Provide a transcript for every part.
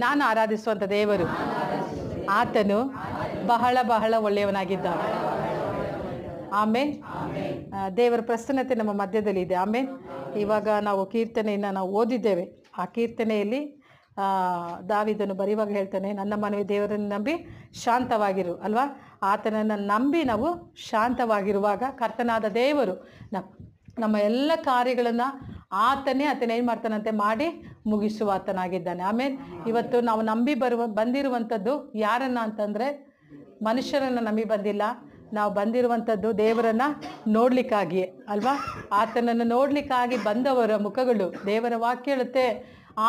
ನಾನು ಆರಾಧಿಸುವಂಥ ದೇವರು ಆತನು ಬಹಳ ಬಹಳ ಒಳ್ಳೆಯವನಾಗಿದ್ದಾನೆ. ಆಮೇನ್. ದೇವರ ಪ್ರಸನ್ನತೆ ನಮ್ಮ ಮಧ್ಯದಲ್ಲಿ ಇದೆ. ಆಮೇನ್. ಇವಾಗ ನಾವು ಕೀರ್ತನೆಯನ್ನು ನಾವು ಓದಿದ್ದೇವೆ. ಆ ಕೀರ್ತನೆಯಲ್ಲಿ ದಾವೀದನು ಬರೆಯುವಾಗ ಹೇಳ್ತಾನೆ, ನನ್ನ ಮನವಿ ದೇವರನ್ನು ನಂಬಿ ಶಾಂತವಾಗಿರು ಅಲ್ವಾ. ಆತನನ್ನು ನಂಬಿ ನಾವು ಶಾಂತವಾಗಿರುವಾಗ ಕರ್ತನಾದ ದೇವರು ನಮ್ಮ ಎಲ್ಲ ಕಾರ್ಯಗಳನ್ನು ಆತನೇನು ಮಾಡ್ತಾನಂತೆ ಮಾಡಿ ಮುಗಿಸುವ ಆತನಾಗಿದ್ದಾನೆ. ಆಮೇಲೆ ಇವತ್ತು ನಾವು ನಂಬಿ ಬಂದಿರುವಂಥದ್ದು ಯಾರನ್ನು ಅಂತಂದರೆ ಮನುಷ್ಯರನ್ನು ನಂಬಿ ಬಂದಿಲ್ಲ. ನಾವು ಬಂದಿರುವಂಥದ್ದು ದೇವರನ್ನು ನೋಡಲಿಕ್ಕಾಗಿಯೇ ಅಲ್ವಾ. ಆತನನ್ನು ನೋಡಲಿಕ್ಕಾಗಿ ಬಂದವರ ಮುಖಗಳು, ದೇವರ ವಾಕ್ಯ ಹೇಳುತ್ತೆ,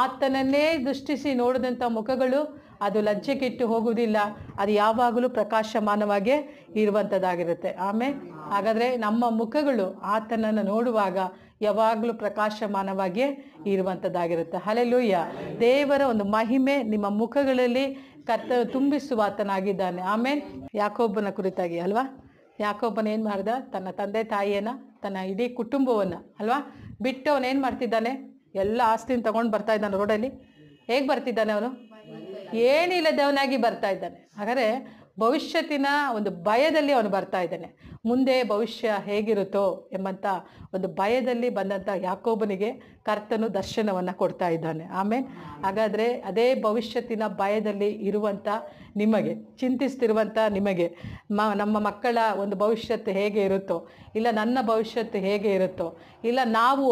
ಆತನನ್ನೇ ದೃಷ್ಟಿಸಿ ನೋಡಿದಂಥ ಮುಖಗಳು ಅದು ಲಜ್ಜೆಗೆಟ್ಟು ಹೋಗುವುದಿಲ್ಲ, ಅದು ಯಾವಾಗಲೂ ಪ್ರಕಾಶಮಾನವಾಗೇ ಇರುವಂಥದ್ದಾಗಿರುತ್ತೆ. ಆಮೇಲೆ ಹಾಗಾದರೆ ನಮ್ಮ ಮುಖಗಳು ಆತನನ್ನು ನೋಡುವಾಗ ಯಾವಾಗಲೂ ಪ್ರಕಾಶಮಾನವಾಗಿಯೇ ಇರುವಂಥದ್ದಾಗಿರುತ್ತೆ. ಹಲ್ಲೆಲೂಯಾ. ದೇವರ ಒಂದು ಮಹಿಮೆ ನಿಮ್ಮ ಮುಖಗಳಲ್ಲಿ ತುಂಬಿಸುವ ಆತನಾಗಿದ್ದಾನೆ. ಆಮೇಲೆ ಯಾಕೋಬನ ಕುರಿತಾಗಿ ಅಲ್ವಾ, ಯಾಕೋಬನ ಏನು ಮಾಡ್ದ, ತನ್ನ ತಂದೆ ತಾಯಿಯನ್ನು, ತನ್ನ ಇಡೀ ಕುಟುಂಬವನ್ನು ಅಲ್ವಾ ಬಿಟ್ಟು ಅವನೇನು ಮಾಡ್ತಿದ್ದಾನೆ, ಎಲ್ಲ ಆಸ್ತಿನ ತೊಗೊಂಡು ಬರ್ತಾ ಇದ್ದಾನೆ. ರೋಡಲ್ಲಿ ಹೇಗೆ ಬರ್ತಿದ್ದಾನೆ ಅವನು, ಏನಿಲ್ಲದವನಾಗಿ ಬರ್ತಾ ಇದ್ದಾನೆ. ಹಾಗಾದರೆ ಭವಿಷ್ಯತ್ತಿನ ಒಂದು ಭಯದಲ್ಲಿ ಅವನು ಬರ್ತಾ ಇದ್ದಾನೆ. ಮುಂದೆ ಭವಿಷ್ಯ ಹೇಗಿರುತ್ತೋ ಎಂಬಂಥ ಒಂದು ಭಯದಲ್ಲಿ ಬಂದಂಥ ಯಾಕೋಬನಿಗೆ ಕರ್ತನು ದರ್ಶನವನ್ನು ಕೊಡ್ತಾ ಇದ್ದಾನೆ. ಆಮೇಲೆ ಹಾಗಾದರೆ ಅದೇ ಭವಿಷ್ಯತ್ತಿನ ಭಯದಲ್ಲಿ ಇರುವಂಥ ನಿಮಗೆ, ಚಿಂತಿಸ್ತಿರುವಂಥ ನಿಮಗೆ, ನಮ್ಮ ಮಕ್ಕಳ ಒಂದು ಭವಿಷ್ಯತ್ತು ಹೇಗೆ ಇರುತ್ತೋ, ಇಲ್ಲ ನನ್ನ ಭವಿಷ್ಯತ್ತು ಹೇಗೆ ಇರುತ್ತೋ, ಇಲ್ಲ ನಾವು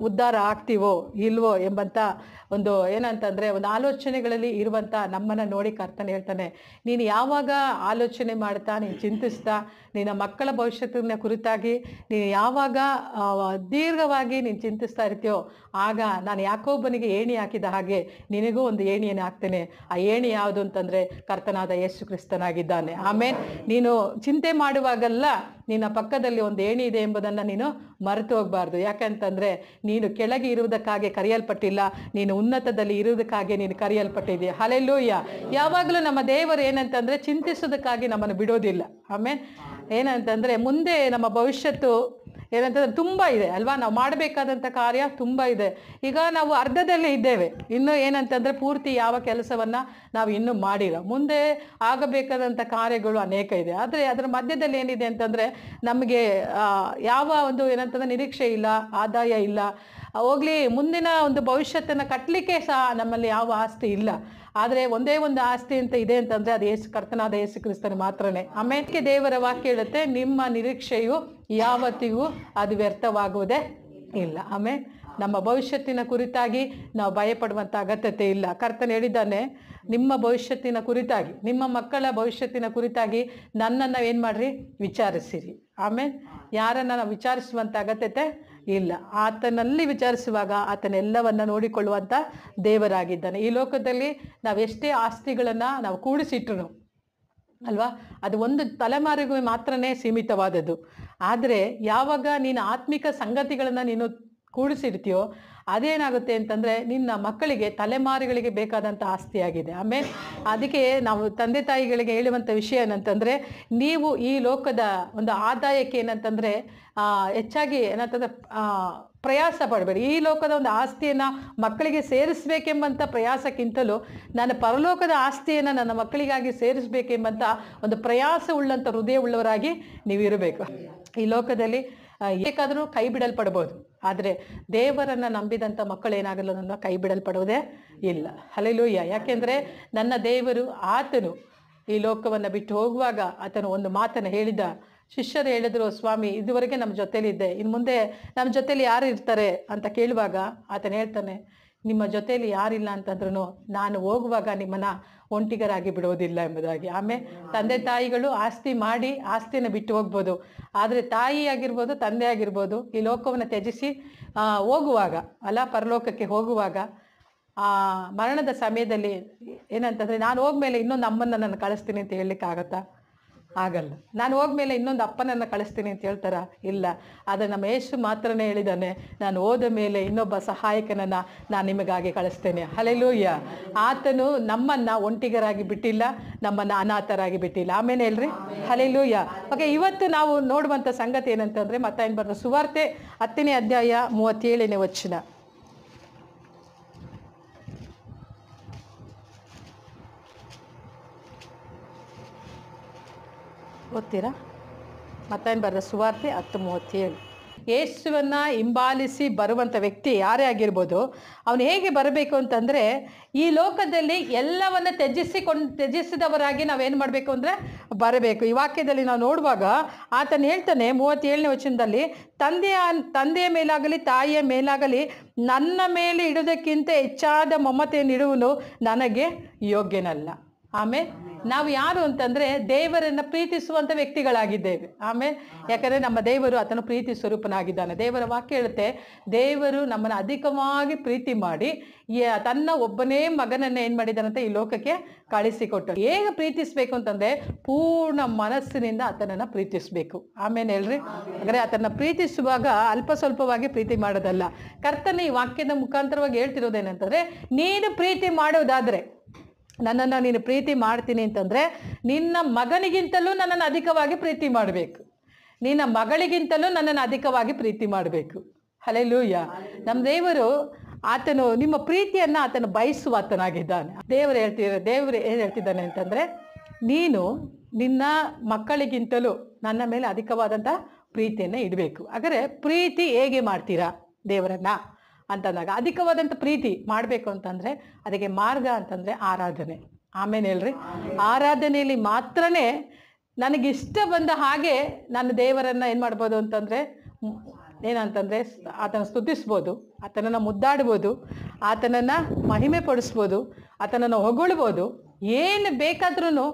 ಉದ್ಧಾರ ಆಗ್ತೀವೋ ಇಲ್ವೋ ಎಂಬಂಥ ಒಂದು ಏನಂತಂದರೆ ಒಂದು ಆಲೋಚನೆಗಳಲ್ಲಿ ಇರುವಂಥ ನಮ್ಮನ್ನು ನೋಡಿ ಕರ್ತನು ಹೇಳ್ತಾನೆ, ನೀನು ಯಾವಾಗ ಆಲೋಚನೆ ಮಾಡ್ತಾ, ನೀನು ಚಿಂತಿಸ್ತಾ, ನಿನ್ನ ಮಕ್ಕಳ ಭವಿಷ್ಯತ್ತಿನ ಕುರಿತಾಗಿ ನೀನು ಯಾವಾಗ ದೀರ್ಘವಾಗಿ ನೀನು ಚಿಂತಿಸ್ತಾ ಇರ್ತೀಯೋ, ಆಗ ನಾನು ಯಾಕೋಬನಿಗೆ ಏಣಿ ಹಾಕಿದ ಹಾಗೆ ನಿನಗೂ ಒಂದು ಏಣಿಯನ್ನು ಹಾಕ್ತೇನೆ. ಆ ಏಣಿ ಯಾವುದು ಅಂತಂದರೆ ಕರ್ತನಾದ ಯೇಸು ಕ್ರಿಸ್ತನಾಗಿದ್ದಾನೆ. ಆಮೇಲೆ ನೀನು ಚಿಂತೆ ಮಾಡುವಾಗಲ್ಲ ನಿನ್ನ ಪಕ್ಕದಲ್ಲಿ ಒಂದು ಏಣಿ ಇದೆ ಎಂಬುದನ್ನು ನೀನು ಮರೆತು ಹೋಗಬಾರ್ದು. ಯಾಕಂತಂದರೆ ನೀನು ಕೆಳಗೆ ಇರುವುದಕ್ಕಾಗಿ ಕರೆಯಲ್ಪಟ್ಟಿಲ್ಲ, ನೀನು ಉನ್ನತದಲ್ಲಿ ಇರುವುದಕ್ಕಾಗಿ ನೀನು ಕರೆಯಲ್ಪಟ್ಟಿದ್ದೀಯ. ಹಲ್ಲೆಲೂಯಾ. ಯಾವಾಗಲೂ ನಮ್ಮ ದೇವರು ಏನಂತಂದರೆ ಚಿಂತಿಸೋದಕ್ಕಾಗಿ ನಮ್ಮನ್ನು ಬಿಡೋದಿಲ್ಲ. ಆಮೇಲೆ ಏನಂತಂದರೆ ಮುಂದೆ ನಮ್ಮ ಭವಿಷ್ಯತ್ತು ಏನಂತಂದರೆ ತುಂಬ ಇದೆ ಅಲ್ವಾ, ನಾವು ಮಾಡಬೇಕಾದಂಥ ಕಾರ್ಯ ತುಂಬ ಇದೆ. ಈಗ ನಾವು ಅರ್ಧದಲ್ಲೇ ಇದ್ದೇವೆ, ಇನ್ನೂ ಏನಂತಂದರೆ ಪೂರ್ತಿ ಯಾವ ಕೆಲಸವನ್ನು ನಾವು ಇನ್ನೂ ಮಾಡಿಲ್ಲ. ಮುಂದೆ ಆಗಬೇಕಾದಂಥ ಕಾರ್ಯಗಳು ಅನೇಕ ಇದೆ. ಆದರೆ ಅದರ ಮಧ್ಯದಲ್ಲಿ ಏನಿದೆ ಅಂತಂದರೆ ನಮಗೆ ಯಾವ ಒಂದು ಏನಂತಂದರೆ ನಿರೀಕ್ಷೆ ಇಲ್ಲ, ಆದಾಯ ಇಲ್ಲ, ಹೋಗಲಿ ಮುಂದಿನ ಒಂದು ಭವಿಷ್ಯತ್ತನ್ನು ಕಟ್ಟಲಿಕ್ಕೆ ಸಹ ನಮ್ಮಲ್ಲಿ ಯಾವ ಆಸ್ತಿ ಇಲ್ಲ. ಆದರೆ ಒಂದೇ ಒಂದು ಆಸ್ತಿ ಅಂತ ಇದೆ ಅಂತಂದರೆ ಅದು ಕರ್ತನಾದ ಯೇಸು ಕ್ರಿಸ್ತನು ಮಾತ್ರನೇ. ಆಮೇಲೆ ದೇವರ ವಾಕ್ಯ ಹೇಳುತ್ತೆ, ನಿಮ್ಮ ನಿರೀಕ್ಷೆಯು ಯಾವತ್ತಿಗೂ ಅದು ವ್ಯರ್ಥವಾಗುವುದೇ ಇಲ್ಲ. ಆಮೇಲೆ ನಮ್ಮ ಭವಿಷ್ಯತ್ತಿನ ಕುರಿತಾಗಿ ನಾವು ಭಯಪಡುವಂಥ ಅಗತ್ಯತೆ ಇಲ್ಲ. ಕರ್ತನು ಹೇಳಿದ್ದಾನೆ, ನಿಮ್ಮ ಭವಿಷ್ಯತ್ತಿನ ಕುರಿತಾಗಿ, ನಿಮ್ಮ ಮಕ್ಕಳ ಭವಿಷ್ಯತ್ತಿನ ಕುರಿತಾಗಿ ನನ್ನನ್ನು ಏನು ಮಾಡಿರಿ, ವಿಚಾರಿಸಿರಿ. ಆಮೇಲೆ ಯಾರನ್ನು ನಾವು ವಿಚಾರಿಸುವಂಥ ಅಗತ್ಯತೆ ಇಲ್ಲ. ಆತನಲ್ಲಿ ವಿಚಾರಿಸುವಾಗ ಆತನೆಲ್ಲವನ್ನು ನೋಡಿಕೊಳ್ಳುವಂಥ ದೇವರಾಗಿದ್ದಾನೆ. ಈ ಲೋಕದಲ್ಲಿ ನಾವು ಎಷ್ಟೇ ಆಸ್ತಿಗಳನ್ನು ನಾವು ಕೂಡಿಸಿಟ್ರು ಅಲ್ವಾ, ಅದು ಒಂದು ತಲೆಮಾರಿಗೆ ಮಾತ್ರನೇ ಸೀಮಿತವಾದದ್ದು. ಆದರೆ ಯಾವಾಗ ನೀನು ಆತ್ಮಿಕ ಸಂಗತಿಗಳನ್ನು ನೀನು ಕೂಡಿಸಿರ್ತೀಯೋ ಅದೇನಾಗುತ್ತೆ ಅಂತಂದರೆ ನಿನ್ನ ಮಕ್ಕಳಿಗೆ ತಲೆಮಾರುಗಳಿಗೆ ಬೇಕಾದಂಥ ಆಸ್ತಿಯಾಗಿದೆ. ಆಮೇಲೆ ಅದಕ್ಕೆ ನಾವು ತಂದೆ ತಾಯಿಗಳಿಗೆ ಹೇಳುವಂಥ ವಿಷಯ ಏನಂತಂದರೆ, ನೀವು ಈ ಲೋಕದ ಒಂದು ಆದಾಯಕ್ಕೆ ಏನಂತಂದರೆ ಹೆಚ್ಚಾಗಿ ಏನಂತಂದರೆ ಪ್ರಯಾಸ ಪಡಬೇಡಿ. ಈ ಲೋಕದ ಒಂದು ಆಸ್ತಿಯನ್ನು ಮಕ್ಕಳಿಗೆ ಸೇರಿಸಬೇಕೆಂಬಂಥ ಪ್ರಯಾಸಕ್ಕಿಂತಲೂ ನನ್ನ ಪರಲೋಕದ ಆಸ್ತಿಯನ್ನು ನನ್ನ ಮಕ್ಕಳಿಗಾಗಿ ಸೇರಿಸಬೇಕೆಂಬಂಥ ಒಂದು ಪ್ರಯಾಸ ಉಳ್ಳಂಥ ಹೃದಯ ಉಳ್ಳವರಾಗಿ ನೀವಿರಬೇಕು. ಈ ಲೋಕದಲ್ಲಿ ಏಕಾದರೂ ಕೈ ಬಿಡಲ್ಪಡ್ಬೋದು, ಆದರೆ ದೇವರನ್ನು ನಂಬಿದಂಥ ಮಕ್ಕಳು ಏನಾಗಲ್ಲ, ನನ್ನ ಕೈ ಬಿಡಲ್ಪಡುವುದೇ ಇಲ್ಲ. ಹಲ್ಲೆಲೂಯಾ. ಯಾಕೆಂದರೆ ನನ್ನ ದೇವರು ಆತನು ಈ ಲೋಕವನ್ನು ಬಿಟ್ಟು ಹೋಗುವಾಗ ಆತನು ಒಂದು ಮಾತನ್ನು ಹೇಳಿದ. ಶಿಷ್ಯರು ಹೇಳಿದ್ರು, ಸ್ವಾಮಿ ಇದುವರೆಗೆ ನಮ್ಮ ಜೊತೇಲಿದ್ದೆ, ಇನ್ನು ಮುಂದೆ ನಮ್ಮ ಜೊತೇಲಿ ಯಾರು ಇರ್ತಾರೆ ಅಂತ ಕೇಳುವಾಗ ಆತನು ಹೇಳ್ತಾನೆ, ನಿಮ್ಮ ಜೊತೆಯಲ್ಲಿ ಯಾರಿಲ್ಲ ಅಂತಂದ್ರೂ ನಾನು ಹೋಗುವಾಗ ನಿಮ್ಮನ್ನು ಒಂಟಿಗರಾಗಿ ಬಿಡೋದಿಲ್ಲ ಎಂಬುದಾಗಿ. ಆಮೇಲೆ ತಂದೆ ತಾಯಿಗಳು ಆಸ್ತಿ ಮಾಡಿ ಆಸ್ತಿಯನ್ನು ಬಿಟ್ಟು ಹೋಗ್ಬೋದು, ಆದರೆ ತಾಯಿ ಆಗಿರ್ಬೋದು, ತಂದೆ ಆಗಿರ್ಬೋದು, ಈ ಲೋಕವನ್ನು ತ್ಯಜಿಸಿ ಹೋಗುವಾಗ ಅಲ್ಲ, ಪರಲೋಕಕ್ಕೆ ಹೋಗುವಾಗ ಮರಣದ ಸಮಯದಲ್ಲಿ ಏನಂತಂದರೆ, ನಾನು ಹೋಗ್ಮೇಲೆ ಇನ್ನೊಂದು ಅಮ್ಮನ ನಾನು ಕಳಿಸ್ತೀನಿ ಅಂತ ಹೇಳಲಿಕ್ಕಾಗತ್ತಾ? ಆಗಲ್ಲ. ನಾನು ಹೋಗ್ಮೇಲೆ ಇನ್ನೊಂದು ಅಪ್ಪನನ್ನು ಕಳಿಸ್ತೀನಿ ಅಂತ ಹೇಳ್ತಾರ? ಇಲ್ಲ. ಆದರೆ ನಮ್ಮ ಯೇಸು ಮಾತ್ರನೇ ಹೇಳಿದ್ದಾನೆ, ನಾನು ಹೋದ ಮೇಲೆ ಇನ್ನೊಬ್ಬ ಸಹಾಯಕನನ್ನು ನಾನು ನಿಮಗಾಗಿ ಕಳಿಸ್ತೇನೆ. ಹಲ್ಲೆಲೂಯಾ. ಆತನು ನಮ್ಮನ್ನು ಒಂಟಿಗರಾಗಿ ಬಿಟ್ಟಿಲ್ಲ, ನಮ್ಮನ್ನು ಅನಾಥರಾಗಿ ಬಿಟ್ಟಿಲ್ಲ. ಆಮೇಲೆ ಹೇಳ್ರಿ, ಹಲ್ಲೆಲೂಯಾ. ಓಕೆ, ಇವತ್ತು ನಾವು ನೋಡುವಂಥ ಸಂಗತಿ ಏನಂತಂದರೆ, ಮತ್ತಾಯನ ಬರೆದ ಸುವಾರ್ತೆ 10ನೇ ಅಧ್ಯಾಯ 37ನೇ ವಚನ. ಓದ್ತೀರಾ? ಮತ್ತಾಯನ ಬರೆದ ಸುವಾರ್ತೆ 10:37. ಯೇಸುವನ್ನು ಹಿಂಬಾಲಿಸಿ ಬರುವಂಥ ವ್ಯಕ್ತಿ ಯಾರೇ ಆಗಿರ್ಬೋದು, ಅವನು ಹೇಗೆ ಬರಬೇಕು ಅಂತಂದರೆ, ಈ ಲೋಕದಲ್ಲಿ ಎಲ್ಲವನ್ನು ತ್ಯಜಿಸಿದವರಾಗಿ ನಾವೇನು ಮಾಡಬೇಕು ಅಂದರೆ ಬರಬೇಕು. ಈ ವಾಕ್ಯದಲ್ಲಿ ನಾವು ನೋಡುವಾಗ ಆತನು ಹೇಳ್ತಾನೆ 37ನೇ ವಚನದಲ್ಲಿ, ತಂದೆಯ ಮೇಲಾಗಲಿ ತಾಯಿಯ ಮೇಲಾಗಲಿ ನನ್ನ ಮೇಲೆ ಇಡುವುದಕ್ಕಿಂತ ಹೆಚ್ಚಾದ ಮಮತೆಯನ್ನು ಇಡುವನು ನನಗೆ ಯೋಗ್ಯನಲ್ಲ. ಆಮೇಲೆ ನಾವು ಯಾರು ಅಂತಂದರೆ ದೇವರನ್ನು ಪ್ರೀತಿಸುವಂಥ ವ್ಯಕ್ತಿಗಳಾಗಿದ್ದೇವೆ. ಆಮೇಲೆ ಯಾಕಂದರೆ ನಮ್ಮ ದೇವರು ಆತನು ಪ್ರೀತಿ ಸ್ವರೂಪನಾಗಿದ್ದಾನೆ. ದೇವರ ವಾಕ್ಯ ಹೇಳುತ್ತೆ, ದೇವರು ನಮ್ಮನ್ನು ಅಧಿಕವಾಗಿ ಪ್ರೀತಿ ಮಾಡಿ ತನ್ನ ಒಬ್ಬನೇ ಮಗನನ್ನು ಏನು ಮಾಡಿದ್ದಾನಂತ ಈ ಲೋಕಕ್ಕೆ ಕಳಿಸಿಕೊಟ್ಟು. ಹೇಗೆ ಪ್ರೀತಿಸಬೇಕು ಅಂತಂದರೆ ಪೂರ್ಣ ಮನಸ್ಸಿನಿಂದ ಆತನನ್ನು ಪ್ರೀತಿಸಬೇಕು. ಆಮೇಲೆ ಹೇಳ್ರಿ, ಹಾಗಾದರೆ ಆತನ ಪ್ರೀತಿಸುವಾಗ ಅಲ್ಪ ಸ್ವಲ್ಪವಾಗಿ ಪ್ರೀತಿ ಮಾಡೋದಲ್ಲ. ಕರ್ತನ ಈ ವಾಕ್ಯದ ಮುಖಾಂತರವಾಗಿ ಹೇಳ್ತಿರೋದೇನಂತಂದರೆ, ನೀನು ಪ್ರೀತಿ ಮಾಡೋದಾದರೆ, ನನ್ನನ್ನು ನೀನು ಪ್ರೀತಿ ಮಾಡ್ತೀನಿ ಅಂತಂದರೆ ನಿನ್ನ ಮಗನಿಗಿಂತಲೂ ನನ್ನನ್ನು ಅಧಿಕವಾಗಿ ಪ್ರೀತಿ ಮಾಡಬೇಕು, ನಿನ್ನ ಮಗಳಿಗಿಂತಲೂ ನನ್ನನ್ನು ಅಧಿಕವಾಗಿ ಪ್ರೀತಿ ಮಾಡಬೇಕು. ಹಲ್ಲೆಲೂಯಾ. ನಮ್ಮ ದೇವರು ಆತನು ನಿಮ್ಮ ಪ್ರೀತಿಯನ್ನು ಆತನು ಬಯಸುವ ಆತನಾಗಿದ್ದಾನೆ. ದೇವರು ಏನು ಹೇಳ್ತಿದ್ದಾನೆ ಅಂತಂದರೆ, ನೀನು ನಿನ್ನ ಮಕ್ಕಳಿಗಿಂತಲೂ ನನ್ನ ಮೇಲೆ ಅಧಿಕವಾದಂಥ ಪ್ರೀತಿಯನ್ನು ಇಡಬೇಕು. ಹಾಗಾದರೆ ಪ್ರೀತಿ ಹೇಗೆ ಮಾಡ್ತೀರಾ ದೇವರನ್ನು ಅಂತಂದಾಗ, ಅಧಿಕವಾದಂಥ ಪ್ರೀತಿ ಮಾಡಬೇಕು ಅಂತಂದರೆ ಅದಕ್ಕೆ ಮಾರ್ಗ ಅಂತಂದರೆ ಆರಾಧನೆ. ಆಮೇಲೆ ಹೇಳ್ರಿ, ಆರಾಧನೆಯಲ್ಲಿ ಮಾತ್ರನೇ ನನಗಿಷ್ಟ ಬಂದ ಹಾಗೆ ನಾನು ದೇವರನ್ನು ಏನು ಮಾಡ್ಬೋದು ಅಂತಂದರೆ, ಏನಂತಂದರೆ ಆತನ ಸ್ತುತಿಸ್ಬೋದು, ಆತನನ್ನು ಮುದ್ದಾಡ್ಬೋದು, ಆತನನ್ನು ಮಹಿಮೆ ಪಡಿಸ್ಬೋದು, ಆತನನ್ನು ಹೊಗಳ್ಬೋದು. ಏನು ಬೇಕಾದ್ರೂ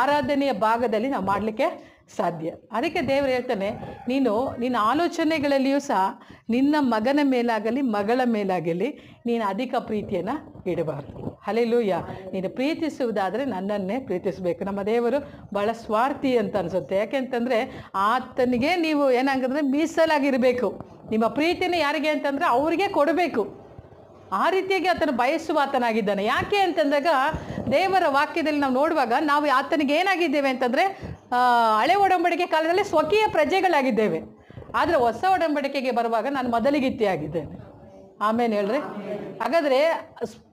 ಆರಾಧನೆಯ ಭಾಗದಲ್ಲಿ ನಾವು ಮಾಡಲಿಕ್ಕೆ ಸಾಧ್ಯ. ಅದಕ್ಕೆ ದೇವರು ಹೇಳ್ತಾನೆ, ನಿನ್ನ ಆಲೋಚನೆಗಳಲ್ಲಿಯೂ ಸಹ ನಿನ್ನ ಮಗನ ಮೇಲಾಗಲಿ ಮಗಳ ಮೇಲಾಗಲಿ ನೀನು ಅಧಿಕ ಪ್ರೀತಿಯನ್ನು ಇಡಬಾರ್ದು. ಹಲ್ಲೆಲೂಯಾ. ನೀನು ಪ್ರೀತಿಸುವುದಾದರೆ ನನ್ನನ್ನೇ ಪ್ರೀತಿಸಬೇಕು. ನಮ್ಮ ದೇವರು ಭಾಳ ಸ್ವಾರ್ಥಿ ಅಂತ ಅನಿಸುತ್ತೆ. ಯಾಕೆಂತಂದರೆ ಆತನಿಗೆ ನೀವು ಏನಾಗಂದರೆ ಮೀಸಲಾಗಿರಬೇಕು. ನಿಮ್ಮ ಪ್ರೀತಿನ ಯಾರಿಗೆ ಅಂತಂದರೆ ಅವರಿಗೆ ಕೊಡಬೇಕು. ಆ ರೀತಿಯಾಗಿ ಆತನು ಬಯಸುವ ಆತನಾಗಿದ್ದಾನೆ. ಯಾಕೆ ಅಂತಂದಾಗ ದೇವರ ವಾಕ್ಯದಲ್ಲಿ ನಾವು ನೋಡುವಾಗ ನಾವು ಆತನಿಗೆ ಏನಾಗಿದ್ದೇವೆ ಅಂತಂದರೆ, ಹಳೆ ಒಡಂಬಡಿಕೆ ಕಾಲದಲ್ಲಿ ಸ್ವಕೀಯ ಪ್ರಜೆಗಳಾಗಿದ್ದೇವೆ. ಆದರೆ ಹೊಸ ಒಡಂಬಡಿಕೆಗೆ ಬರುವಾಗ ನಾನು ಮೊದಲಿಗೀತೆ ಆಗಿದ್ದೇನೆ. ಆಮೇಲೆ ಹೇಳ್ರಿ, ಹಾಗಾದರೆ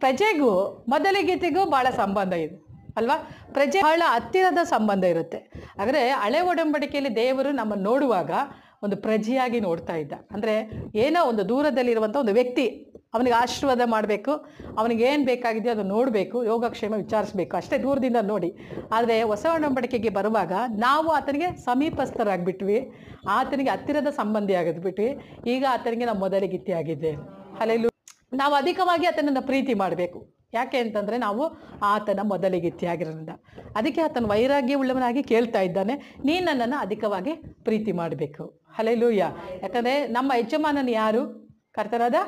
ಪ್ರಜೆಗೂ ಮೊದಲಿಗೀತೆಗೂ ಭಾಳ ಸಂಬಂಧ ಇದೆ ಅಲ್ವಾ? ಪ್ರಜೆ ಭಾಳ ಹತ್ತಿರದ ಸಂಬಂಧ ಇರುತ್ತೆ. ಹಾಗಾದರೆ ಹಳೆ ಒಡಂಬಡಿಕೆಯಲ್ಲಿ ದೇವರು ನಮ್ಮನ್ನು ನೋಡುವಾಗ ಒಂದು ಪ್ರಜೆಯಾಗಿ ನೋಡ್ತಾ ಇದ್ದ. ಅಂದರೆ ಏನೋ ಒಂದು ದೂರದಲ್ಲಿರುವಂಥ ಒಂದು ವ್ಯಕ್ತಿ, ಅವನಿಗೆ ಆಶೀರ್ವಾದ ಮಾಡಬೇಕು, ಅವನಿಗೆ ಏನು ಬೇಕಾಗಿದೆಯೋ ಅದು ನೋಡಬೇಕು, ಯೋಗಕ್ಷೇಮ ವಿಚಾರಿಸ್ಬೇಕು, ಅಷ್ಟೇ ದೂರದಿಂದ ನೋಡಿ. ಆದರೆ ಹೊಸ ಒಡಂಬಡಿಕೆಗೆ ಬರುವಾಗ ನಾವು ಆತನಿಗೆ ಸಮೀಪಸ್ಥರಾಗಿಬಿಟ್ವಿ, ಆತನಿಗೆ ಹತ್ತಿರದ ಸಂಬಂಧಿ ಆಗಿದ್ಬಿಟ್ವಿ. ಈಗ ಆತನಿಗೆ ನಾವು ಮೊದಲಿಗಿತ್ತಿ ಆಗಿದ್ದೇವೆ. ಹಲ್ಲೆಲೂಯಾ. ನಾವು ಅಧಿಕವಾಗಿ ಆತನನ್ನು ಪ್ರೀತಿ ಮಾಡಬೇಕು. ಯಾಕೆ ಅಂತಂದರೆ ನಾವು ಆತನ ಮೊದಲಿಗಿತ್ತಿ ಆಗಿರೋದ್ರಿಂದ. ಅದಕ್ಕೆ ಆತನ ವೈರಾಗ್ಯ ಉಳ್ಳವನಾಗಿ ಕೇಳ್ತಾ ಇದ್ದಾನೆ, ನೀನು ನನ್ನನ್ನು ಅಧಿಕವಾಗಿ ಪ್ರೀತಿ ಮಾಡಬೇಕು. ಹಲ್ಲೆಲೂಯಾ. ಯಾಕಂದರೆ ನಮ್ಮ ಯಜಮಾನನು ಯಾರು? ಕರ್ತನಾದ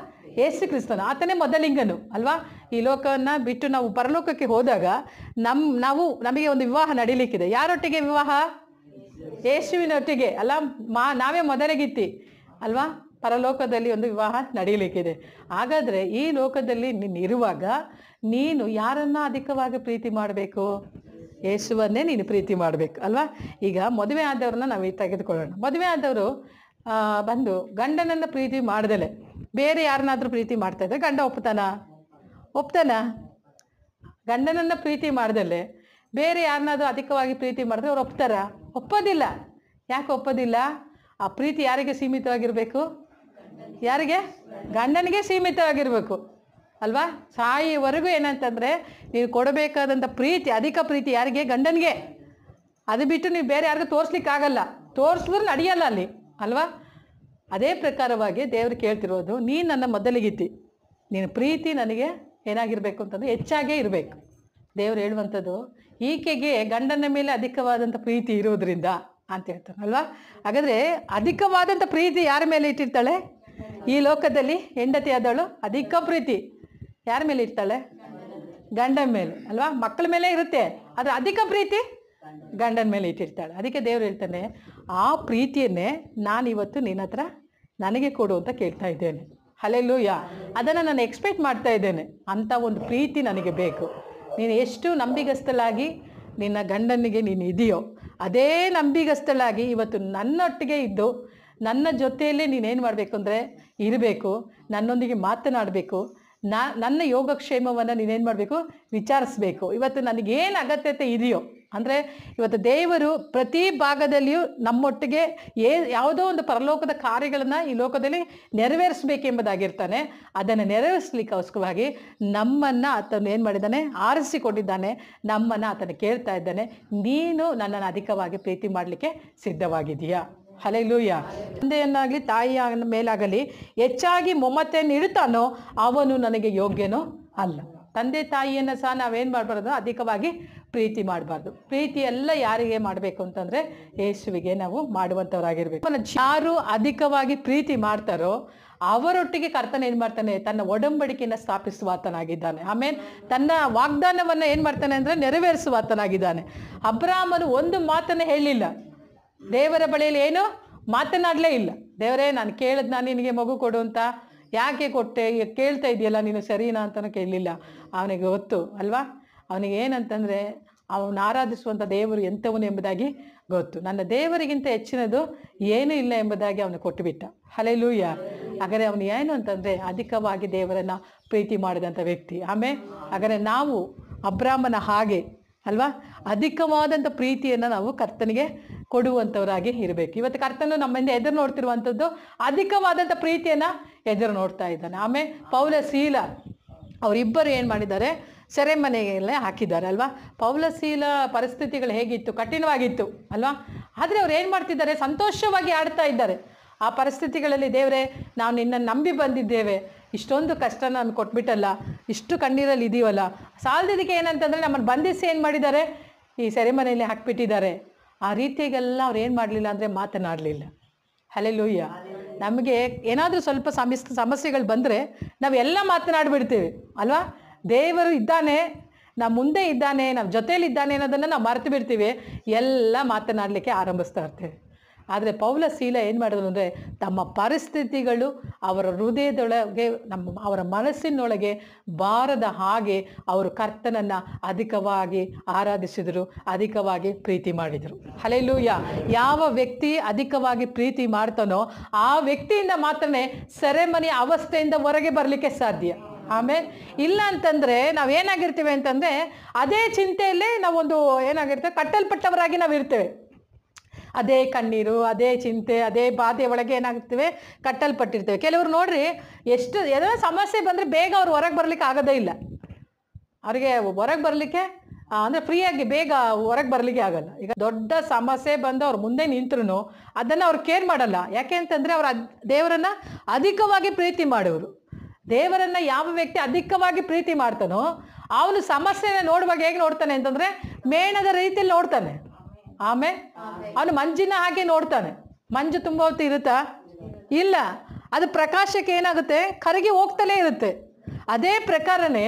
ಯೇಸು ಕ್ರಿಸ್ತನು. ಆತನೇ ಮೊದಲಿಂಗನು ಅಲ್ವಾ? ಈ ಲೋಕವನ್ನು ಬಿಟ್ಟು ನಾವು ಪರಲೋಕಕ್ಕೆ ಹೋದಾಗ ನಮಗೆ ಒಂದು ವಿವಾಹ ನಡೀಲಿಕ್ಕಿದೆ. ಯಾರೊಟ್ಟಿಗೆ ವಿವಾಹ? ಯೇಸುವಿನೊಟ್ಟಿಗೆ ಅಲ್ಲ, ನಾವೇ ಮೊದಲಿಗಿತ್ತಿ ಅಲ್ವಾ? ಪರಲೋಕದಲ್ಲಿ ಒಂದು ವಿವಾಹ ನಡೀಲಿಕ್ಕಿದೆ. ಹಾಗಾದರೆ ಈ ಲೋಕದಲ್ಲಿ ನೀನು ಇರುವಾಗ ನೀನು ಯಾರನ್ನು ಅಧಿಕವಾಗಿ ಪ್ರೀತಿ ಮಾಡಬೇಕು? ಯೇಸುವನ್ನೇ ನೀನು ಪ್ರೀತಿ ಮಾಡಬೇಕು ಅಲ್ವಾ? ಈಗ ಮದುವೆ ಆದವ್ರನ್ನ ನಾವು ತೆಗೆದುಕೊಳ್ಳೋಣ. ಮದುವೆ ಆದವರು ಬಂದು ಗಂಡನನ್ನು ಪ್ರೀತಿ ಮಾಡ್ದಲೆ ಬೇರೆ ಯಾರನ್ನಾದರೂ ಪ್ರೀತಿ ಮಾಡ್ತಾ ಇದ್ದರೆ ಗಂಡ ಒಪ್ತಾನ? ಗಂಡನನ್ನು ಪ್ರೀತಿ ಮಾಡ್ದಲೆ ಬೇರೆ ಯಾರನ್ನಾದರೂ ಅಧಿಕವಾಗಿ ಪ್ರೀತಿ ಮಾಡಿದ್ರೆ ಅವ್ರು ಒಪ್ಪೋದಿಲ್ಲ. ಯಾಕೆ ಒಪ್ಪೋದಿಲ್ಲ? ಆ ಪ್ರೀತಿ ಯಾರಿಗೆ ಸೀಮಿತವಾಗಿರಬೇಕು? ಯಾರಿಗೆ? ಗಂಡನಿಗೆ ಸೀಮಿತವಾಗಿರಬೇಕು ಅಲ್ವಾ? ಸಾಯಿವರೆಗೂ ಏನಂತಂದರೆ ನೀವು ಕೊಡಬೇಕಾದಂಥ ಪ್ರೀತಿ, ಅಧಿಕ ಪ್ರೀತಿ ಯಾರಿಗೆ? ಗಂಡನಿಗೆ. ಅದು ಬಿಟ್ಟು ನೀವು ಬೇರೆ ಯಾರಿಗೂ ತೋರಿಸ್ಲಿಕ್ಕಾಗಲ್ಲ, ತೋರಿಸಿದ್ರೆ ನಡೆಯಲ್ಲ ಅಲ್ಲಿ ಅಲ್ವಾ? ಅದೇ ಪ್ರಕಾರವಾಗಿ ದೇವರು ಕೇಳ್ತಿರೋದು, ನೀನು ನನ್ನ ಮೊದಲಿಗಿತ್ತಿ, ನೀನು ಪ್ರೀತಿ ನನಗೆ ಏನಾಗಿರಬೇಕು ಅಂತಂದರೆ ಹೆಚ್ಚಾಗೇ ಇರಬೇಕು. ದೇವರು ಹೇಳುವಂಥದ್ದು, ಈಕೆಗೆ ಗಂಡನ ಮೇಲೆ ಅಧಿಕವಾದಂಥ ಪ್ರೀತಿ ಇರೋದ್ರಿಂದ ಅಂತ ಹೇಳ್ತಾನೆ ಅಲ್ವಾ? ಹಾಗಾದರೆ ಅಧಿಕವಾದಂಥ ಪ್ರೀತಿ ಯಾರ ಮೇಲೆ ಇಟ್ಟಿರ್ತಾಳೆ? ಈ ಲೋಕದಲ್ಲಿ ಹೆಂಡತಿ ಆದವಳು ಅಧಿಕ ಪ್ರೀತಿ ಯಾರ ಮೇಲೆ ಇರ್ತಾಳೆ? ಗಂಡನ ಮೇಲೆ ಅಲ್ವಾ? ಮಕ್ಕಳ ಮೇಲೆ ಇರುತ್ತೆ, ಆದರೆ ಅಧಿಕ ಪ್ರೀತಿ ಗಂಡನ ಮೇಲೆ ಇಟ್ಟಿರ್ತಾಳೆ. ಅದಕ್ಕೆ ದೇವರು ಹೇಳ್ತಾನೆ, ಆ ಪ್ರೀತಿಯನ್ನೇ ನಾನಿವತ್ತು ನಿನ್ನ ಹತ್ರ ನನಗೆ ಕೊಡು ಅಂತ ಕೇಳ್ತಾ ಇದ್ದೇನೆ. ಹಲ್ಲೆಲೂಯಾ. ಅದನ್ನು ನಾನು ಎಕ್ಸ್ಪೆಕ್ಟ್ ಮಾಡ್ತಾ ಇದ್ದೇನೆ. ಅಂಥ ಒಂದು ಪ್ರೀತಿ ನನಗೆ ಬೇಕು. ನೀನು ಎಷ್ಟು ನಂಬಿಗಸ್ತಳಾಗಿ ನಿನ್ನ ಗಂಡನಿಗೆ ನೀನು ಇದೆಯೋ ಅದೇ ನಂಬಿಗಸ್ತಳಾಗಿ ಇವತ್ತು ನನ್ನೊಟ್ಟಿಗೆ ಇದ್ದು ನನ್ನ ಜೊತೆಯಲ್ಲೇ ನೀನೇನು ಮಾಡಬೇಕು ಅಂದರೆ ಇರಬೇಕು, ನನ್ನೊಂದಿಗೆ ಮಾತನಾಡಬೇಕು, ನನ್ನ ಯೋಗಕ್ಷೇಮವನ್ನು ನೀನೇನು ಮಾಡಬೇಕು, ವಿಚಾರಿಸ್ಬೇಕು. ಇವತ್ತು ನನಗೇನು ಅಗತ್ಯತೆ ಇದೆಯೋ, ಅಂದರೆ ಇವತ್ತು ದೇವರು ಪ್ರತಿ ಭಾಗದಲ್ಲಿಯೂ ನಮ್ಮೊಟ್ಟಿಗೆ ಯಾವುದೋ ಒಂದು ಪರಲೋಕದ ಕಾರ್ಯಗಳನ್ನು ಈ ಲೋಕದಲ್ಲಿ ನೆರವೇರಿಸಬೇಕೆಂಬುದಾಗಿರ್ತಾನೆ. ಅದನ್ನು ನೆರವೇರಿಸಲಿಕ್ಕೋಸ್ಕರವಾಗಿ ನಮ್ಮನ್ನು ಆತನು ಏನು ಮಾಡಿದ್ದಾನೆ, ಆರಿಸಿಕೊಂಡಿದ್ದಾನೆ. ನಮ್ಮನ್ನು ಆತನು ಕೇಳ್ತಾ ಇದ್ದಾನೆ, ನೀನು ನನ್ನನ್ನು ಅಧಿಕವಾಗಿ ಪ್ರೀತಿ ಮಾಡಲಿಕ್ಕೆ ಸಿದ್ಧವಾಗಿದೆಯಾ? ಹಲ್ಲೆಲೂಯಾ. ತಂದೆಯನ್ನಾಗಲಿ ತಾಯಿಯ ಮೇಲಾಗಲಿ ಹೆಚ್ಚಾಗಿ ಮಮತೆಯನ್ನು ಇಡ್ತಾನೋ ಅವನು ನನಗೆ ಯೋಗ್ಯನೋ ಅಲ್ಲ. ತಂದೆ ತಾಯಿಯನ್ನು ಸಹ ನಾವೇನು ಮಾಡಬಾರ್ದು, ಅಧಿಕವಾಗಿ ಪ್ರೀತಿ ಮಾಡಬಾರ್ದು. ಪ್ರೀತಿ ಎಲ್ಲ ಯಾರಿಗೆ ಮಾಡಬೇಕು ಅಂತಂದರೆ ಯೇಸುವಿಗೆ ನಾವು ಮಾಡುವಂಥವರಾಗಿರ್ಬೇಕು. ಯಾರು ಅಧಿಕವಾಗಿ ಪ್ರೀತಿ ಮಾಡ್ತಾರೋ ಅವರೊಟ್ಟಿಗೆ ಕರ್ತನ ಏನು ಮಾಡ್ತಾನೆ, ತನ್ನ ಒಡಂಬಡಿಕೆಯನ್ನು ಸ್ಥಾಪಿಸುವಾತನಾಗಿದ್ದಾನೆ. ಆಮೇಲೆ ತನ್ನ ವಾಗ್ದಾನವನ್ನು ಏನು ಮಾಡ್ತಾನೆ ಅಂದರೆ ನೆರವೇರಿಸುವಾತನಾಗಿದ್ದಾನೆ. ಅಬ್ರಾಮನು ಒಂದು ಮಾತನ್ನು ಹೇಳಲಿಲ್ಲ, ದೇವರ ಬಳಿಯಲ್ಲಿ ಏನು ಮಾತನಾಡಲೇ ಇಲ್ಲ. ದೇವರೇ ನಾನು ಕೇಳಿದ್ ನಾನು ನಿನಗೆ ಮಗು ಕೊಡು ಅಂತ, ಯಾಕೆ ಕೊಟ್ಟೆ, ಕೇಳ್ತಾ ಇದೆಯಲ್ಲ ನೀನು ಸರಿನಾ ಅಂತಲೂ ಕೇಳಲಿಲ್ಲ. ಅವನಿಗೆ ಗೊತ್ತು ಅಲ್ವಾ, ಅವನಿಗೆ ಏನಂತಂದರೆ ಅವನು ಆರಾಧಿಸುವಂಥ ದೇವರು ಎಂಥವನು ಎಂಬುದಾಗಿ ಗೊತ್ತು. ನನ್ನ ದೇವರಿಗಿಂತ ಹೆಚ್ಚಿನದು ಏನೂ ಇಲ್ಲ ಎಂಬುದಾಗಿ ಅವನು ಕೊಟ್ಟುಬಿಟ್ಟ. ಹಲ್ಲೆಲೂಯಾ. ಹಾಗಾದರೆ ಅವನು ಏನು ಅಂತಂದರೆ ಅಧಿಕವಾಗಿ ದೇವರನ್ನು ಪ್ರೀತಿ ಮಾಡಿದಂಥ ವ್ಯಕ್ತಿ. ಹಾಗಾದರೆ ನಾವು ಅಬ್ರಾಮನ ಹಾಗೆ ಅಲ್ವಾ, ಅಧಿಕವಾದಂಥ ಪ್ರೀತಿಯನ್ನು ನಾವು ಕರ್ತನಿಗೆ ಕೊಡುವಂಥವರಾಗಿ ಇರಬೇಕು. ಇವತ್ತು ಕರ್ತನು ನಮ್ಮಿಂದ ಎದುರು ನೋಡ್ತಿರುವಂಥದ್ದು ಅಧಿಕವಾದಂಥ ಪ್ರೀತಿಯನ್ನು ಎದುರು ನೋಡ್ತಾ ಇದ್ದಾನೆ. ಪೌಲ ಶೀಲ ಅವರಿಬ್ಬರು ಏನು ಮಾಡಿದ್ದಾರೆ, ಸೆರೆಮನೆಯಲ್ಲೇ ಹಾಕಿದ್ದಾರೆ ಅಲ್ವಾ. ಪೌಲ ಶೀಲ ಪರಿಸ್ಥಿತಿಗಳು ಹೇಗಿತ್ತು, ಕಠಿಣವಾಗಿತ್ತು ಅಲ್ವಾ. ಆದರೆ ಅವ್ರು ಏನು ಮಾಡ್ತಿದ್ದಾರೆ, ಸಂತೋಷವಾಗಿ ಆಡ್ತಾ ಇದ್ದಾರೆ. ಆ ಪರಿಸ್ಥಿತಿಗಳಲ್ಲಿ ದೇವರೇ ನಾವು ನಿನ್ನನ್ನು ನಂಬಿ ಬಂದಿದ್ದೇವೆ, ಇಷ್ಟೊಂದು ಕಷ್ಟ ನಾನು ಕೊಟ್ಬಿಟ್ಟಲ್ಲ, ಇಷ್ಟು ಕಣ್ಣೀರಲ್ಲಿ ಇದೀವಲ್ಲ, ಸಾಲದಿದ್ದಕ್ಕೆ ಏನಂತಂದರೆ ನಮ್ಮನ್ನು ಬಂಧಿಸಿ ಏನು ಮಾಡಿದ್ದಾರೆ, ಈ ಸೆರೆಮನೆಯಲ್ಲಿ ಹಾಕಿಬಿಟ್ಟಿದ್ದಾರೆ. ಆ ರೀತಿಗೆಲ್ಲ ಅವ್ರು ಏನು ಮಾಡಲಿಲ್ಲ ಅಂದರೆ ಮಾತನಾಡಲಿಲ್ಲ. ಹಲ್ಲೆಲೂಯಾ. ನಮಗೆ ಏನಾದರೂ ಸ್ವಲ್ಪ ಸಮಸ್ಯೆಗಳು ಬಂದರೆ ನಾವೆಲ್ಲ ಮಾತನಾಡಿಬಿಡ್ತೀವಿ ಅಲ್ವಾ. ದೇವರು ಇದ್ದಾನೆ, ನಮ್ಮ ಮುಂದೆ ಇದ್ದಾನೆ, ನಮ್ಮ ಜೊತೆಯಲ್ಲಿದ್ದಾನೆ ಅನ್ನೋದನ್ನು ನಾವು ಮರೆತು ಬಿಡ್ತೀವಿ, ಎಲ್ಲ ಮಾತನಾಡಲಿಕ್ಕೆ ಆರಂಭಿಸ್ತಾ ಇರ್ತೀವಿ. ಆದರೆ ಪೌಲ ಶೀಲ ಏನು ಮಾಡಿದ್ರು ಅಂದರೆ ತಮ್ಮ ಪರಿಸ್ಥಿತಿಗಳು ಅವರ ಹೃದಯದೊಳಗೆ ಅವರ ಮನಸ್ಸಿನೊಳಗೆ ಬಾರದ ಹಾಗೆ ಅವರು ಕರ್ತನನ್ನು ಅಧಿಕವಾಗಿ ಆರಾಧಿಸಿದರು, ಅಧಿಕವಾಗಿ ಪ್ರೀತಿ ಮಾಡಿದರು. ಹಲ್ಲೆಲೂಯಾ. ಯಾವ ವ್ಯಕ್ತಿ ಅಧಿಕವಾಗಿ ಪ್ರೀತಿ ಮಾಡ್ತಾನೋ ಆ ವ್ಯಕ್ತಿಯಿಂದ ಮಾತ್ರನೇ ಸೆರೆಮನೆಯ ಅವಸ್ಥೆಯಿಂದ ಹೊರಗೆ ಬರಲಿಕ್ಕೆ ಸಾಧ್ಯ. ಇಲ್ಲ ಅಂತಂದರೆ ನಾವೇನಾಗಿರ್ತೀವಿ ಅಂತಂದರೆ ಅದೇ ಚಿಂತೆಯಲ್ಲೇ ನಾವೊಂದು ಏನಾಗಿರ್ತೇವೆ, ಕಟ್ಟಲ್ಪಟ್ಟವರಾಗಿ ನಾವು ಇರ್ತೇವೆ. ಅದೇ ಕಣ್ಣೀರು, ಅದೇ ಚಿಂತೆ, ಅದೇ ಬಾಧೆ ಒಳಗೆ ಏನಾಗ್ತೇವೆ, ಕಟ್ಟಲ್ಪಟ್ಟಿರ್ತೇವೆ. ಕೆಲವರು ನೋಡ್ರಿ, ಎಷ್ಟು ಏನೋ ಸಮಸ್ಯೆ ಬಂದರೆ ಬೇಗ ಅವ್ರು ಹೊರಗೆ ಬರಲಿಕ್ಕೆ ಆಗೋದೇ ಇಲ್ಲ. ಅವ್ರಿಗೆ ಹೊರಗೆ ಬರಲಿಕ್ಕೆ ಅಂದರೆ ಫ್ರೀಯಾಗಿ ಬೇಗ ಹೊರಗೆ ಬರಲಿಕ್ಕೆ ಆಗಲ್ಲ. ಈಗ ದೊಡ್ಡ ಸಮಸ್ಯೆ ಬಂದು ಅವ್ರು ಮುಂದೆ ನಿಂತರೂ ಅದನ್ನು ಅವ್ರು ಕೇರ್ ಮಾಡಲ್ಲ. ಯಾಕೆ ಅಂತಂದರೆ ಅವ್ರು ದೇವರನ್ನು ಅಧಿಕವಾಗಿ ಪ್ರೀತಿ ಮಾಡೋರು. ದೇವರನ್ನು ಯಾವ ವ್ಯಕ್ತಿ ಅಧಿಕವಾಗಿ ಪ್ರೀತಿ ಮಾಡ್ತಾನೋ ಅವನು ಸಮಸ್ಯೆನ ನೋಡುವಾಗ ಹೇಗೆ ನೋಡ್ತಾನೆ ಅಂತಂದರೆ ಮೇಣದ ರೀತಿಯಲ್ಲಿ ನೋಡ್ತಾನೆ. ಅವನು ಮಂಜಿನ ಹಾಗೆ ನೋಡ್ತಾನೆ. ಮಂಜು ತುಂಬ ಹೊತ್ತು ಇರುತ್ತಾ? ಇಲ್ಲ, ಅದು ಪ್ರಕಾಶಕ್ಕೆ ಏನಾಗುತ್ತೆ, ಕರಗಿ ಹೋಗ್ತಲೇ ಇರುತ್ತೆ. ಅದೇ ಪ್ರಕಾರನೇ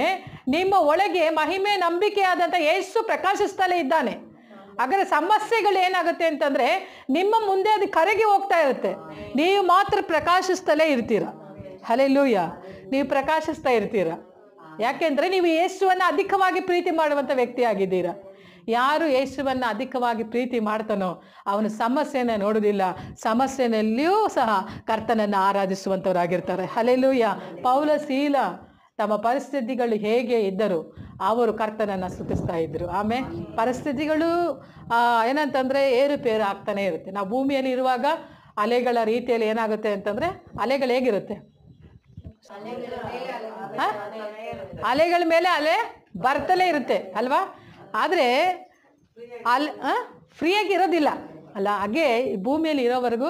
ನಿಮ್ಮ ಒಳಗೆ ಮಹಿಮೆ ನಂಬಿಕೆ ಆದಂಥ ಯೇಸು ಪ್ರಕಾಶಿಸ್ತಲೇ ಇದ್ದಾನೆ. ಹಾಗಾದರೆ ಸಮಸ್ಯೆಗಳು ಏನಾಗುತ್ತೆ ಅಂತಂದರೆ ನಿಮ್ಮ ಮುಂದೆ ಅದು ಕರಗಿ ಹೋಗ್ತಾ ಇರುತ್ತೆ, ನೀವು ಮಾತ್ರ ಪ್ರಕಾಶಿಸ್ತಲೇ ಇರ್ತೀರ. ಹಲ್ಲೆಲೂಯಾ. ನೀವು ಪ್ರಕಾಶಿಸ್ತಾ ಇರ್ತೀರ. ಯಾಕೆಂದರೆ ನೀವು ಯೇಸುವನ್ನು ಅಧಿಕವಾಗಿ ಪ್ರೀತಿ ಮಾಡುವಂಥ ವ್ಯಕ್ತಿ ಆಗಿದ್ದೀರ. ಯಾರು ಯೇಸುವನ್ನು ಅಧಿಕವಾಗಿ ಪ್ರೀತಿ ಮಾಡ್ತಾನೋ ಅವನು ಸಮಸ್ಯೆನ ನೋಡೋದಿಲ್ಲ, ಸಮಸ್ಯೆನಲ್ಲಿಯೂ ಸಹ ಕರ್ತನನ್ನು ಆರಾಧಿಸುವಂಥವರಾಗಿರ್ತಾರೆ. ಹಲ್ಲೆಲೂಯಾ. ಪೌಲ ಶೀಲ ತಮ್ಮ ಪರಿಸ್ಥಿತಿಗಳು ಹೇಗೆ ಇದ್ದರು ಅವರು ಕರ್ತನನ್ನು ಸ್ತುತಿಸ್ತಾ ಇದ್ದರು. ಪರಿಸ್ಥಿತಿಗಳು ಏನಂತಂದರೆ ಏರುಪೇರು ಆಗ್ತಾನೆ ಇರುತ್ತೆ. ನಾವು ಭೂಮಿಯಲ್ಲಿ ಇರುವಾಗ ಅಲೆಗಳ ರೀತಿಯಲ್ಲಿ ಏನಾಗುತ್ತೆ ಅಂತಂದರೆ, ಅಲೆಗಳು ಹೇಗಿರುತ್ತೆ, ಅಲೆಗಳ ಮೇಲೆ ಅಲೆ ಬರ್ತಲೇ ಇರುತ್ತೆ ಅಲ್ವಾ. ಆದರೆ ಫ್ರೀಯಾಗಿ ಇರೋದಿಲ್ಲ ಅಲ್ಲ. ಹಾಗೆ ಭೂಮಿಯಲ್ಲಿ ಇರೋವರೆಗೂ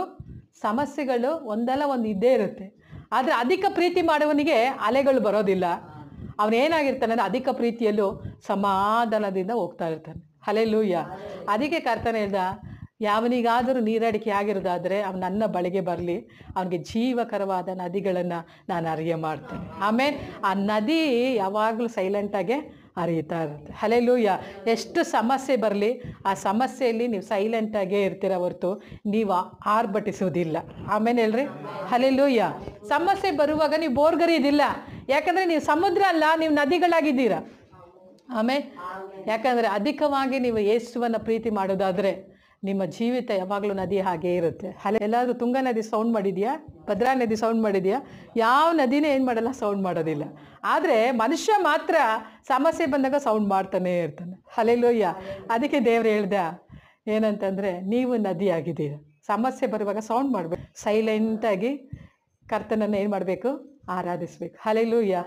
ಸಮಸ್ಯೆಗಳು ಒಂದಲ್ಲ ಒಂದು ಇದ್ದೇ ಇರುತ್ತೆ. ಆದರೆ ಅಧಿಕ ಪ್ರೀತಿ ಮಾಡುವವನಿಗೆ ಅಲೆಗಳು ಬರೋದಿಲ್ಲ. ಅವನೇನಾಗಿರ್ತಾನೆ ಅಂದರೆ ಅಧಿಕ ಪ್ರೀತಿಯಲ್ಲೂ ಸಮಾಧಾನದಿಂದ ಹೋಗ್ತಾ ಇರ್ತಾನೆ. ಹಲ್ಲೆಲೂಯಾ. ಅದಕ್ಕೆ ಕರ್ತನ ಹೇಳ್ದ, ಯಾವನಿಗಾದರೂ ನೀರಡಿಕೆ ಆಗಿರೋದಾದರೆ ಅವನು ನನ್ನ ಬಳಿಗೆ ಬರಲಿ, ಅವನಿಗೆ ಜೀವಕರವಾದ ನದಿಗಳನ್ನು ನಾನು ಹರಿಯ ಮಾಡ್ತೇನೆ. ಆ ನದಿ ಯಾವಾಗಲೂ ಸೈಲೆಂಟಾಗೆ ಹರಿಯುತ್ತಾ ಇರುತ್ತೆ. ಹಲ್ಲೆಲೂಯಾ. ಎಷ್ಟು ಸಮಸ್ಯೆ ಬರಲಿ ಆ ಸಮಸ್ಯೆಯಲ್ಲಿ ನೀವು ಸೈಲೆಂಟಾಗೇ ಇರ್ತೀರ ಹೊರತು ನೀವು ಆರ್ಭಟಿಸೋದಿಲ್ಲ. ಹೇಳ್ರಿ ಹಲ್ಲೆಲೂಯಾ. ಸಮಸ್ಯೆ ಬರುವಾಗ ನೀವು ಬೋರ್ಗರಿಯೋದಿಲ್ಲ, ಯಾಕಂದರೆ ನೀವು ಸಮುದ್ರ ಅಲ್ಲ, ನೀವು ನದಿಗಳಾಗಿದ್ದೀರ. ಯಾಕಂದರೆ ಅಧಿಕವಾಗಿ ನೀವು ಯೇಸುವನ್ನು ಪ್ರೀತಿ ಮಾಡೋದಾದರೆ ನಿಮ್ಮ ಜೀವಿತ ಯಾವಾಗಲೂ ನದಿ ಹಾಗೇ ಇರುತ್ತೆ. ಎಲ್ಲಾದರೂ ತುಂಗಾ ನದಿ ಸೌಂಡ್ ಮಾಡಿದೆಯಾ? ಭದ್ರಾ ನದಿ ಸೌಂಡ್ ಮಾಡಿದೆಯಾ? ಯಾವ ನದಿನೇ ಏನು ಮಾಡಲ್ಲ, ಸೌಂಡ್ ಮಾಡೋದಿಲ್ಲ. ಆದರೆ ಮನುಷ್ಯ ಮಾತ್ರ ಸಮಸ್ಯೆ ಬಂದಾಗ ಸೌಂಡ್ ಮಾಡ್ತಾನೇ ಇರ್ತಾನೆ. ಹಲ್ಲೆಲೂಯಾ. ಅದಕ್ಕೆ ದೇವ್ರು ಹೇಳ್ದ ಏನಂತಂದರೆ, ನೀವು ನದಿಯಾಗಿದ್ದೀರ. ಸಮಸ್ಯೆ ಬರುವಾಗ ಸೌಂಡ್ ಮಾಡಬೇಕು, ಸೈಲೆಂಟಾಗಿ ಕರ್ತನನ್ನು ಏನು ಮಾಡಬೇಕು? ಆರಾಧಿಸ್ಬೇಕು. ಹಲ್ಲೆಲೂಯಾ.